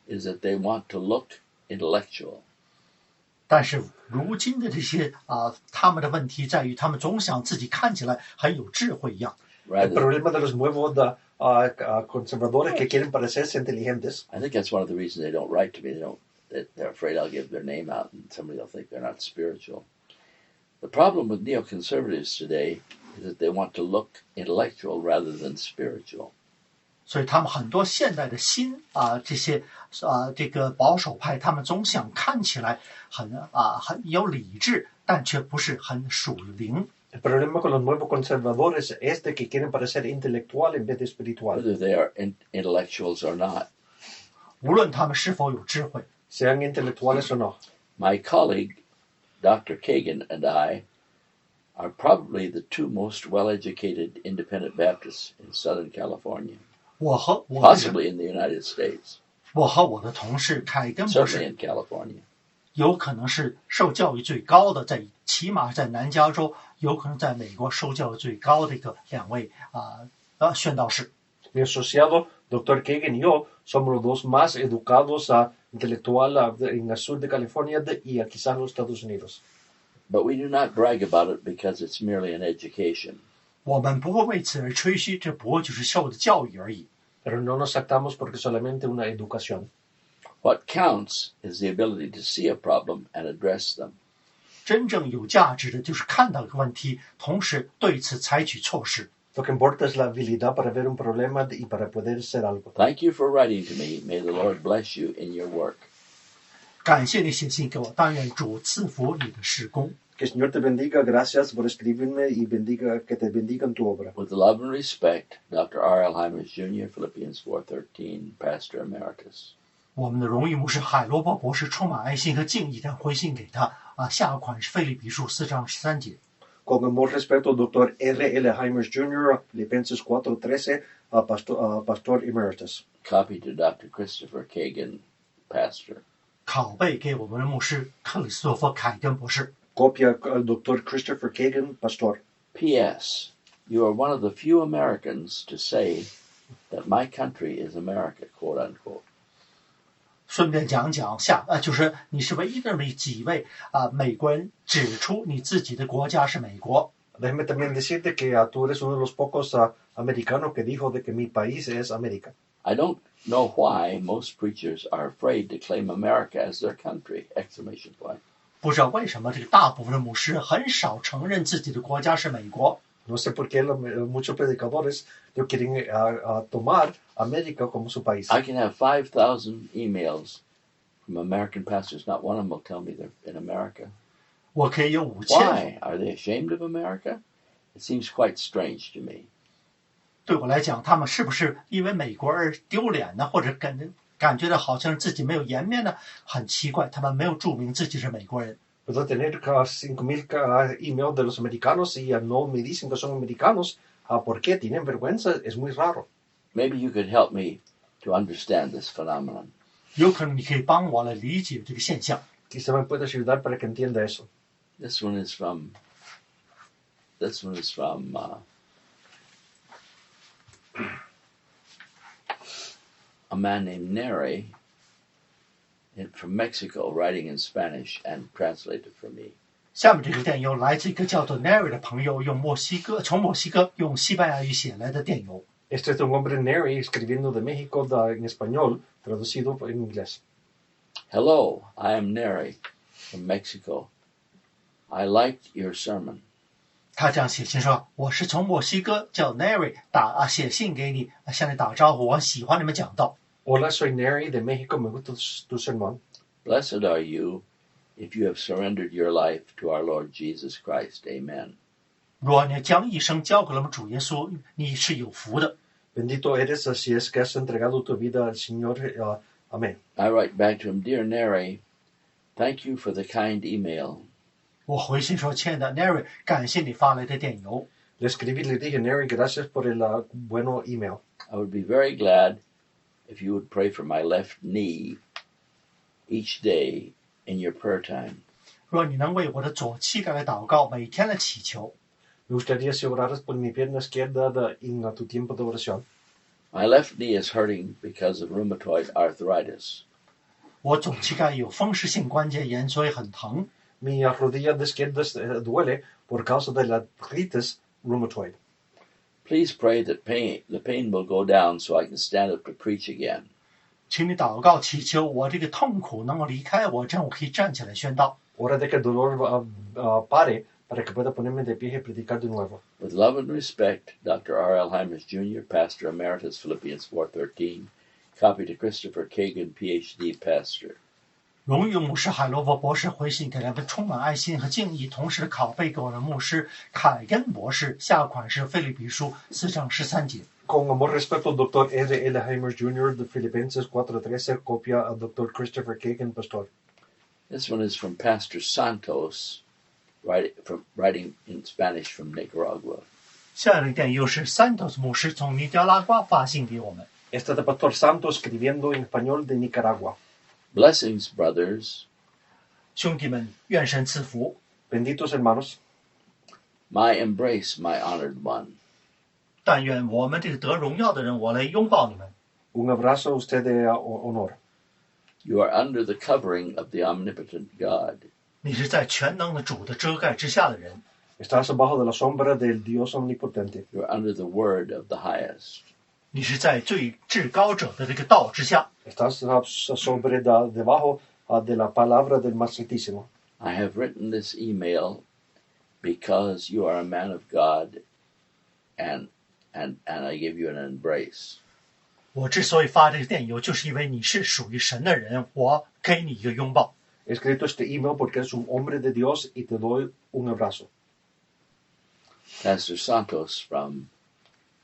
is that they want to look intellectual. 但是如今的这些他们的问题在于，他们总想自己看起来很有智慧一样。 El Rather, problema de los nuevos conservadores que quieren parecerse inteligentes, I think that's one of the reasons they don't write to me. They're afraid I'll give their name out and somebody will think they're not spiritual. The problem with neoconservatives today is that they want to look intellectual rather than spiritual. 所以他们很多现代的这个保守派，他们总想看起来很有理智，但却不是很属灵。 el problema con los nuevos conservadores es de que quieren parecer intelectual en vez de espiritual. Whether they are intellectuals or not. 无论他们是否有智慧， Sean intelectuales o no. My colleague, Dr. Kagan, and I are probably the 2 most well-educated independent Baptists in Southern California, 我和 possibly in the United States, 我的同事凯根博 certainly 士 in California. 有可能是受教育最高的，起码在南加州，有可能在美国受教育最高的2位宣道士。 Mi asociado, Dr. Kagan y yo, somos los 2 más educados intelectual en el sur de California y quizás en los Estados Unidos. But we do not brag about it because it's merely an education. 我们不会为此而吹嘘，这不过就是受的教育而已。Pero no nos jactamos porque solamente una educación. What counts is the ability to see a problem and address them. 真正有价值的就是看到一个问题，同时对此采取措施。Lo que importa es la habilidad para ver un problema y para poder hacer algo. Thank you for writing to me. May the Lord bless you in your work. 感谢你写信给我，但愿主赐福你的事工。Que el Señor te bendiga. Gracias por escribirme y que te bendiga en tu obra. With love and respect, Dr. R.L. Hymers, Jr., Philippians 4:13, Pastor Emeritus. 我们的荣誉牧师海罗伯博士充满爱心和敬意，但回信给他下款是腓立比书4章13节。Con amor respeto, Dr. R.L. Hymers Jr., Filipenses 4:13, Pastor Emeritus. Copy to Dr. Christopher Kagan, Pastor. 拷贝给我们的牧师克里斯托弗凯根博士。Copia al Dr. Christopher Kagan, Pastor. P.S. You are one of the few Americans to say that my country is America, quote unquote. 顺便讲讲就是你是唯一的几位美国人指出你自己的国家是美国。Déjame también decirte que tú eres uno de los pocos americanos que dijo de que mi país es América. I don't know why most preachers are afraid to claim America as their country! ! 不知道为什么这个大部分的牧师很少承认自己的国家是美国。No sé por qué muchos predicadores no quieren tomar América como su país. I can have 5,000 emails from American pastors. Not one of them will tell me they're in America. 我可以有5000。Why? Are they ashamed of America? It seems quite strange to me. 对我来讲，他们是不是因为美国而丢脸呢？或者感觉到好像自己没有颜面呢？很奇怪，他们没有注明自己是美国人。Puedo tener 5,000 emails de los americanos y no me dicen que son americanos. ¿Por qué? ¿Tienen vergüenza? Es muy raro. Maybe you could help me to understand this phenomenon. 有可能你可以帮我来理解这个现象。Quizá me puedas ayudar para que entienda eso. This one is from a man named Neri from Mexico, writing in Spanish and translated for me. 下面这个电邮来自一个叫做 Neri 的朋友，从墨西哥用西班牙语写来的电邮。Este es de un hombre Neri escribiendo de México en español, traducido en inglés. Hello, I am Neri from Mexico. I liked your sermon. 他这样写信说：“我是从墨西哥，叫 Neri， 写信给你，向你打招呼。我喜欢你们讲道。” Hola, soy Neri de México. Me gusta tu sermón. Blessed are you if you have surrendered your life to our Lord Jesus Christ. Amen. 若你将一生交给了我们主耶稣，你是有福的。Bendito eres si es que has entregado tu vida al Señor. Amén. I write back to him, Dear Neri, thank you for the kind email. 我回信说：“亲爱的 Neri， 感谢你发来的电邮。” Le escribí, le dije, Neri, gracias por el bueno email. I would be very glad if you would pray for my left knee each day in your prayer time. 若你能为我的左膝盖来祷告，每天来祈求。 Me gustaría si oraras por mi pierna izquierda en tu tiempo de oración. My left knee is hurting because of rheumatoid arthritis. 我左膝盖有风湿性关节炎，所以很疼。 Mi rodilla izquierda duele por causa de la artritis rheumatoid. Please pray that the pain will go down so I can stand up to preach again. 请你祷告祈求我这个痛苦能够离开我，这样我可以站起来宣道。 Ora de que el dolor pare para que pueda ponerme de pie y predicar de nuevo. With love and respect, Dr. R.L. Hymers, Jr., Pastor Emeritus, Philippians 4:13. Copy to Christopher Kagan, Ph.D., Pastor. 荣誉牧师海罗伯博士回信给了位充满爱心和敬意，同时拷贝给我的牧师凯根博士，下款是腓立比书4章13节。 Con amor respeto, Dr. R.L. Hymers Jr. de Filipenses 4:13, copia a Dr. Christopher Kagan, Pastor. This one is from Pastor Santos, writing in Spanish from Nicaragua. 下一个电邮是 Santos 牧师从尼加拉瓜发信给我们。 Este de Pastor Santos escribiendo en español de Nicaragua. Blessings, brothers. 兄弟们，愿神赐福。 Benditos hermanos. My embrace, my honored one. 但愿我们这个得荣耀的人，我来拥抱你们。 Un abrazo a usted de honor. You are under the covering of the omnipotent God. 你是在全能的主的遮盖之下的人， Estás abajo de la sombra del Dios omnipotente. You're under the word of the highest. 你是在最至高者的这个道之下。 Estás debajo de la palabra del más altísimo. I have written this email because you are a man of God, and I give you an embrace. 我之所以发这个电邮，就是因为你是属于神的人，我给你一个拥抱。 He escrito este email porque eres un hombre de Dios y te doy un abrazo. Pastor Santos from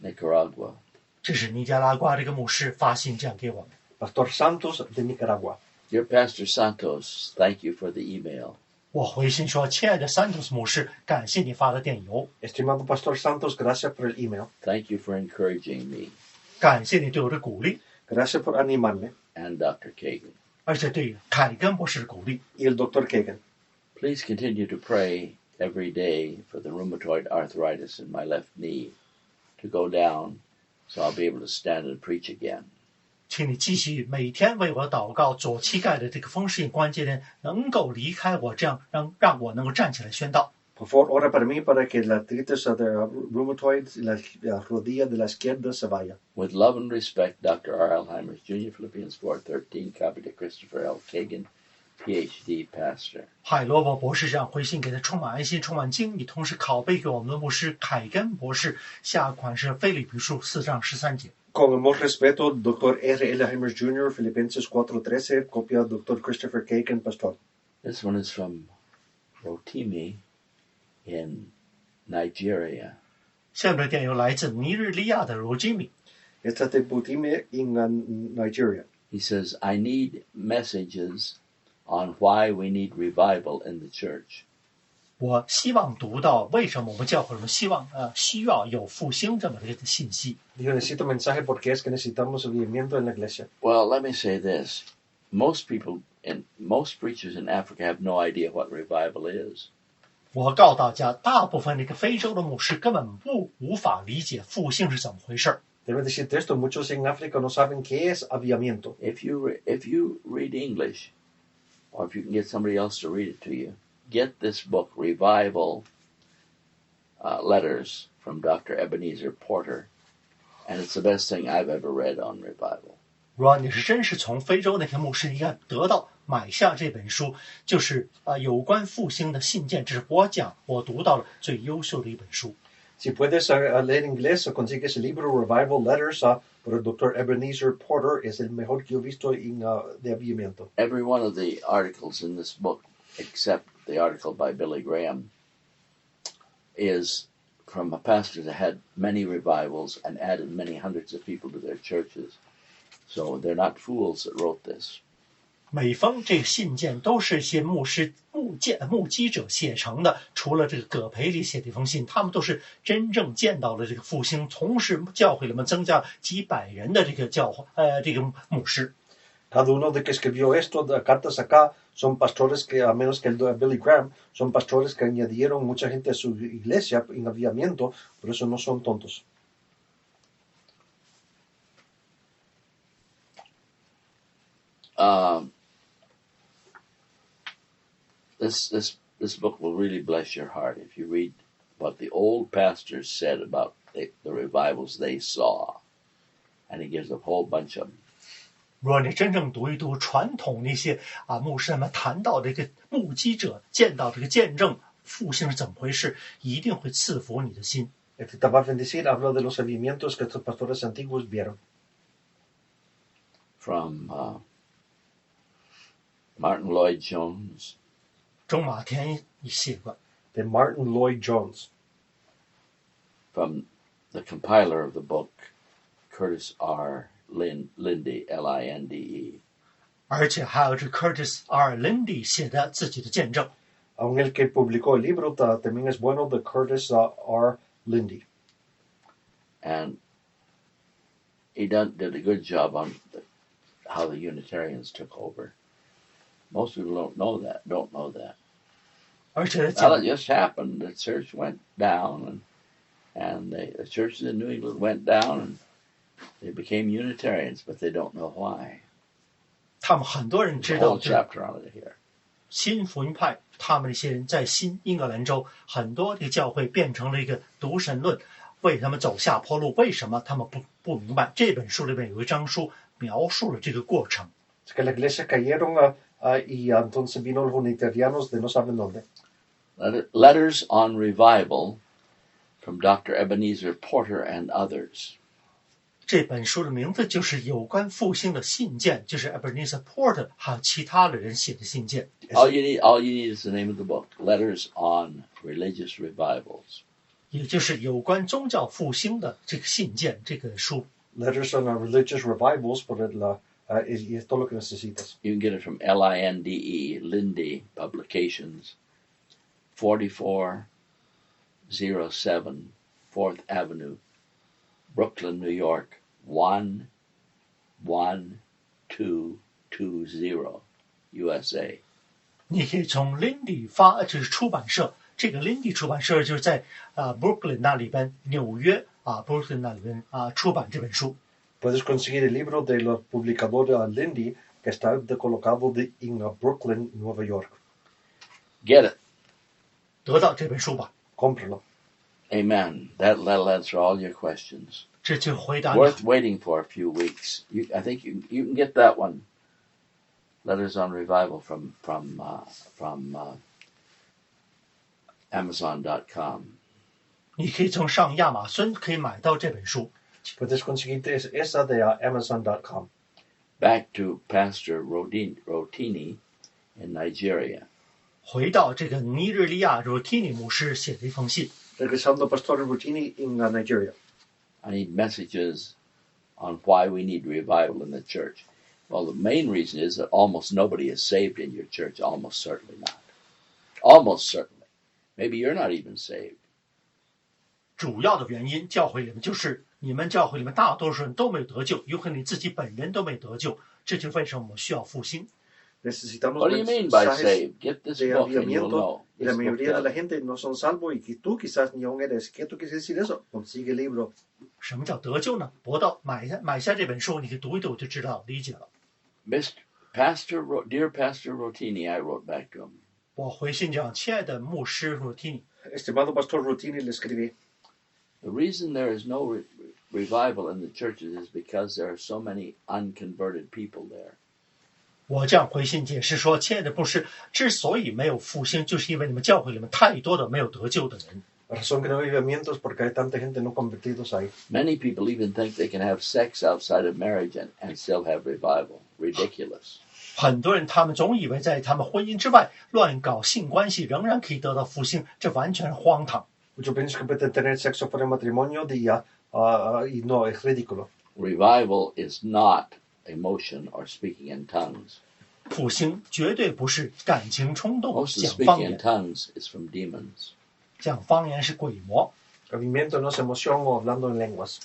Nicaragua. 这是尼加拉瓜这个牧师发信这样给我们。 Pastor Santos de Nicaragua. Dear Pastor Santos, thank you for the email. 我回信说：“亲爱的山图斯牧师，感谢你发的电邮， Estimado Pastor Santos, gracias por el email. Thank you for encouraging me 感谢你对我的鼓励， Gracias por animarme. and Dr. Kagan. 而且对凯根博士的鼓励。 Y el doctor Kagan. Please continue to pray every day for the rheumatoid arthritis in my left knee to go down so I'll be able to stand and preach again. 请你继续每天为我祷告，左膝盖的这个风湿性关节炎能够离开我，这样让我能够站起来宣道。 Por favor, ora para mí para que la artritis de rheumatoid y la rodilla de la izquierda se vaya. With love and respect, Dr. R. L. Hymers, Jr., Philippians 4:13, copy to Christopher L. Kagan, PhD, pastor. 海罗伯博士这样回信给他，充满爱心，充满敬意，同时拷贝给我们的牧师凯根博士。下款是腓立比书4章13节。 Con amor respeto, Dr. R. L. Hymers Jr., Filipenses 4:13, copia Dr. Christopher Kagan, pastor. This one is from Rotimi in Nigeria. 下面的电邮来自尼日利亚的罗基米， Esta de Butime in Nigeria. He says, I need messages on why we need revival in the church. 我希望读到为什么我们教会需要有复兴这么一个信息。 Yo necesito mensaje porque es que necesitamos avivamiento en la iglesia. Well, let me say this. Most preachers in Africa have no idea what revival is. 我告大家，大部分这个非洲的牧师根本无法理解复兴是怎么回事。 Debe decirte esto, muchos en África no saben qué es avivamiento. If you read English, or if you can get somebody else to read it to you, get this book, Revival Letters from Dr. Ebenezer Porter, and it's the best thing I've ever read on revival. 如果你是真是从非洲那些牧师，应该买下这本书，就是有关复兴的信件，这是我读到了最优秀的一本书。 Si puedes leer inglés, consigues el libro Revival Letters por el Dr. Ebenezer Porter. Es el mejor que yo he visto de avivamiento. Every one of the articles in this book, except the article by Billy Graham, is from a pastor that had many revivals and added many hundreds of people to their churches. So they're not fools that wrote this. 每封这个信件都是一些目击者写成的，除了这个葛培里写的一封信，他们都是真正见到了这个复兴，同时教会里面增加几百人的这个牧师。 Cada uno de que escribió esto, de cartas acá, son pastores que, a menos que el de Billy Graham, son pastores que añadieron mucha gente a su iglesia en avivamiento, por eso no son tontos. This book will really bless your heart if you read what the old pastors said about the revivals they saw, and he gives a whole bunch of them. 如果你真正读一读传统那些牧师们谈到这个目击者见到这个见证复兴是怎么回事，一定会赐福你的心。 Este te va a bendecir, habla de los avivamientos que estos pastores antiguos vieron. From Martin Lloyd Jones. 中马田写过。 De Martin Lloyd Jones. From the compiler of the book, Curtis R. Linde, L-I-N-D-E. 而且还有这 Curtis R. Linde 写的自己的见证。 Aún el que publicó el libro también es bueno, de Curtis R. Linde. And he did a good job on how the Unitarians took over. Most people don't know that. 而且 Well, it just happened. The church went down, and the churches in New England went down, and they became Unitarians, but they don't know why. 他们很多人知 There's a 道 whole chapter on it here. 新福音派他们那些人在新英格兰州很多的教会变成了一个独神论，为他们走下坡路，为什么他们不明白？这本书里面有一章书描述了这个过程。Que la iglesia cayeron y entonces vino los unitarianos de no saben dónde. Letters on Revival from Dr. Ebenezer Porter and others. 这本书的名字就是有关复兴的信件，就是 Ebenezer Porter 还有其他的人写的信件。All you need is the name of the book, Letters on Religious Revivals. 也就是有关宗教复兴的这个信件，这个书。Letters on religious revivals, por y es todo lo que necesitas. You can get it from LINDE, Lindy Publications, 4407 4th Avenue, Brooklyn, New York, 11220, USA. 你可以从 Lindy 就是出版社，这个 Lindy 出版社就是在Brooklyn 那里边，纽约Brooklyn 那里边出版这本书。Puedes conseguir el libro de los publicadores Lindy que está colocado en Brooklyn, Nueva York. Get it. 得到这本书吧。Cómpralo. Amen. That'll answer all your questions. 这就回答 Worth waiting for a few weeks. I think you can get that one. Letters on Revival from Amazon.com. 你可以从上亚马逊可以买到这本书。Puedes conseguir esa de Amazon.com. Back to Pastor Rotini in Nigeria. 回到这个尼日利亚 Rotini 牧师写的一封信。Regresando Pastor Rotini en Nigeria. I need messages on why we need revival in the church. Well, the main reason is that almost nobody is saved in your church. Almost certainly not. Almost certainly. Maybe you're not even saved. 主要的原因，教会里面就是你们教会里面大多数人都没有得救，有可能你自己本人都没得救，这就是为什么我们需要复兴。What do you mean by saved? Get this book and you'll know. Y la mayoría de la gente no son salvos y que tú quizás ni aún eres. ¿Qué tú quieres decir eso? Consigue el libro. 什么叫得救呢？买下这本书，你可以读一读就知道理解了。Dear Pastor Rotini, I wrote back to him. 我回信讲，亲爱的牧师 Rotini， Estimado Pastor Rotini, le escribí. The reason there is no revival in the churches is because there are so many unconverted people there. 我这样回信解释说，亲爱的牧师，之所以没有复兴，就是因为你们教会里面太多的没有得救的人。La razón que no hay avivamientos es porque hay tanta gente no convertidos ahí. Many people even think they can have sex outside of marriage and still have revival. Ridiculous. 很多人他们总以为在他们婚姻之外乱搞性关系仍然可以得到复兴，这完全是荒唐。Muchos piensan que pueden tener sexo fuera de matrimonio y no, es ridículo. Revival is not emotion or speaking in tongues. 复兴绝对不是感情冲动， Most of 讲 the 方 speaking in 言， tongues is from demons. 讲方言是鬼魔， Avivamiento no es emoción o hablando en lenguas.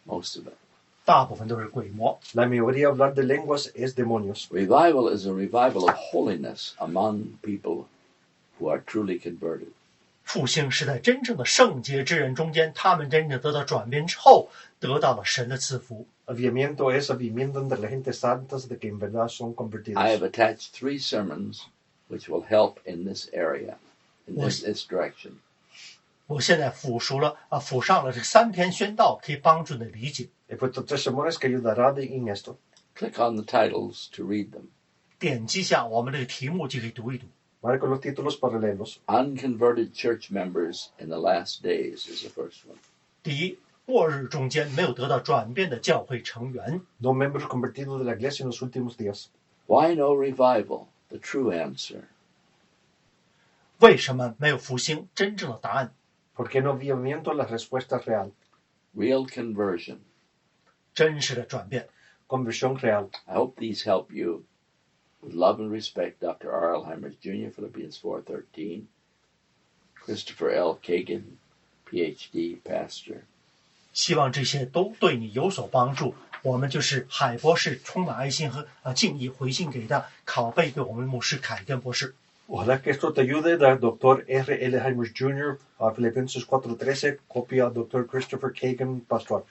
Most of it. 大部分都是鬼魔。 La mayoría hablar de lenguas es demonios. Revival is a revival of holiness among people who are truly converted. 复兴是在真正的圣洁之人中间，他们真正得到转变之后，得到了神的赐福。 Avivamiento es avivamiento entre la gente santas de que en verdad son convertidos. I have attached 3 sermons which will help in this area, in this direction. 我现在附上了这3篇宣道，可以帮助你理解。 He puesto 3 sermones que ayudará en esto. Click on the titles to read them. 点击下我们这个题目就可以读一读。 Marca los títulos para leerlos. Unconverted church members in the last days is the first one. 第一，末日中间没有得到转变的教会成员。 No miembros convertidos de la iglesia en los últimos días. Why no revival? The true answer. 为什么没有复兴？真正的答案， ¿Por qué no avivamiento? La respuesta es real. Real conversion. 真实的转变。 Conversión real. I hope these help you. With love and respect, Dr. R.L. Hymers Jr., Philippians 4:13. Christopher L. Kagan, Ph.D., pastor. 希望这些都对你有所帮助。我们就是海博士，充满爱心和敬意回信给他，拷贝给我们牧师凯根博士。 Ojalá que esto te ayude, Dr. R.L. Hymers Jr., Filipenses 4:13, copia Dr. Christopher Kagan, pastor.